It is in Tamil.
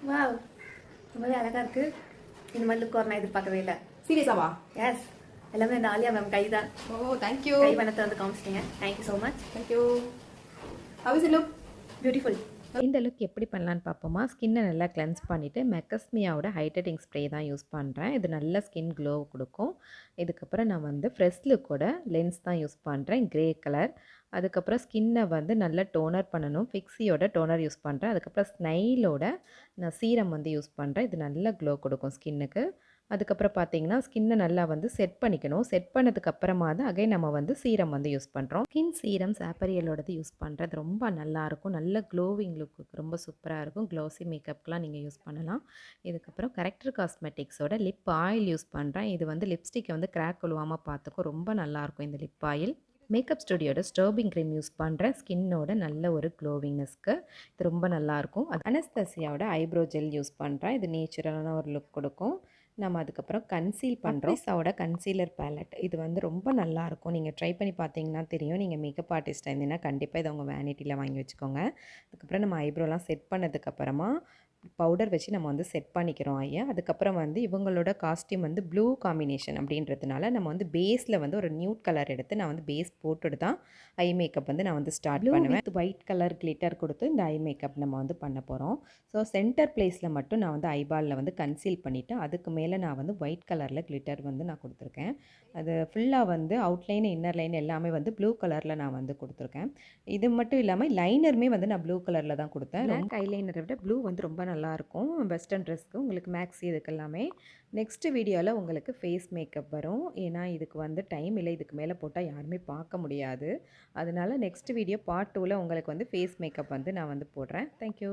வாவ், ரொம்பவே அழகா இருக்கு. இந்த மாதிரி லுக் நான் எதிர்பார்க்கவே இல்லை. சீரியஸாவா? எஸ், எல்லாமே இந்த ஆலியா மேம் கை தான். ஓ தேங்க்யூ. கை வனத்தை வந்து காமிச்சிட்டீங்க. Thank you so much. Thank you. How is it look? Beautiful. இந்த லுக் எப்படி பண்ணலான்னு பார்ப்போமா. ஸ்கின்னை நல்லா கிளென்ஸ் பண்ணிவிட்டு மெக்கஸ்மியாவோட ஹைட்ரேட்டிங் ஸ்ப்ரே தான் யூஸ் பண்ணுறேன். இது நல்ல ஸ்கின் க்ளோ கொடுக்கும். இதுக்கப்புறம் நான் வந்து ஃப்ரெஷ் லுக்கோட லென்ஸ் தான் யூஸ் பண்ணுறேன், கிரே கலர். அதுக்கப்புறம் ஸ்கின்னை வந்து நல்லா டோனர் பண்ணணும், ஃபிக்ஸியோட டோனர் யூஸ் பண்ணுறேன். அதுக்கப்புறம் ஸ்னைலோட நான் சீரம் வந்து யூஸ் பண்ணுறேன். இது நல்ல க்ளோ கொடுக்கும் ஸ்கின்னுக்கு. அதுக்கப்புறம் பார்த்தீங்கன்னா ஸ்கின்னை நல்லா வந்து செட் பண்ணிக்கணும். செட் பண்ணதுக்கப்புறமா தான் அகைன் நம்ம வந்து சீரம் வந்து யூஸ் பண்ணுறோம். ஸ்கின் சீரம் சாப்பரியலோடது யூஸ் பண்ணுறது ரொம்ப நல்லாயிருக்கும். நல்ல க்ளோவிங் லுக்கு ரொம்ப சூப்பராக இருக்கும். க்ளோஸி மேக்கப்லாம் நீங்கள் யூஸ் பண்ணலாம். இதுக்கப்புறம் கரெக்டர் காஸ்மெட்டிக்ஸோட லிப் ஆயில் யூஸ் பண்ணுறேன். இது வந்து லிப்ஸ்டிக்கை வந்து கிராக் விழுவாமல் பார்த்துக்கும். ரொம்ப நல்லாயிருக்கும் இந்த லிப் ஆயில். மேக்கப் ஸ்டுடியோட ஸ்டர்பிங் க்ரீம் யூஸ் பண்ணுறேன், ஸ்கின்னோட நல்ல ஒரு க்ளோவிங்னஸ்க்கு. இது ரொம்ப நல்லாயிருக்கும். அனஸ்தசியாவோட ஐப்ரோ ஜெல் யூஸ் பண்ணுறேன். இது நேச்சுரலான ஒரு லுக் கொடுக்கும். நம்ம அதுக்கப்புறம் கன்சீல் பண்ணுறோம். சாவோட கன்சீலர் பேலட் இது வந்து ரொம்ப நல்லாயிருக்கும். நீங்கள் ட்ரை பண்ணி பார்த்தீங்கன்னா தெரியும். நீங்கள் மேக்கப் ஆர்டிஸ்ட்டாக இருந்தீங்கன்னா கண்டிப்பாக இதை உங்கள் வேனிட்டியில் வாங்கி வச்சுக்கோங்க. அதுக்கப்புறம் நம்ம ஐப்ரோலாம் செட் பண்ணதுக்கப்புறமா பவுடர் வச்சு நம்ம வந்து செட் பண்ணிக்கிறோம் ஐயா. அதுக்கப்புறம் வந்து இவங்களோட காஸ்டியூம் வந்து ப்ளூ காம்பினேஷன் அப்படின்றதுனால நம்ம வந்து பேஸில் வந்து ஒரு நியூட் கலர் எடுத்து நான் வந்து பேஸ் போட்டுட்டு தான் ஐ மேக்கப் வந்து நான் வந்து ஸ்டார்ட் பண்ணுவேன். ஒயிட் கலர் கிளிட்டர் கொடுத்து இந்த ஐ மேக்கப் நம்ம வந்து பண்ண போகிறோம். ஸோ சென்டர் பிளேஸில் மட்டும் நான் வந்து ஐபாலில் வந்து கன்சீல் பண்ணிவிட்டு அதுக்கு மேலே நான் வந்து ஒயிட் கலரில் கிளிட்டர் வந்து நான் கொடுத்துருக்கேன். அது ஃபுல்லாக வந்து அவுட்லைன் இன்னர் லைன் எல்லாமே வந்து ப்ளூ கலரில் நான் வந்து கொடுத்துருக்கேன். இது மட்டும் இல்லாமல் லைனருமே வந்து நான் ப்ளூ கலரில் தான் கொடுத்தேன். பிளாக் ஐலைனரை விட ப்ளூ வந்து ரொம்ப நல்லாயிருக்கும் வெஸ்டர்ன் ட்ரெஸ்க்கு, உங்களுக்கு மேக்ஸி இதுக்கு எல்லாமே. நெக்ஸ்ட் வீடியோவில் உங்களுக்கு ஃபேஸ் மேக்கப் வரும். ஏன்னா இதுக்கு வந்து டைம் இல்லை, இதுக்கு மேலே போட்டால் யாருமே பார்க்க முடியாது. அதனால நெக்ஸ்ட் வீடியோ பார்ட் 2ல் உங்களுக்கு வந்து ஃபேஸ் மேக்கப் வந்து நான் வந்து போடுறேன். தேங்க்யூ.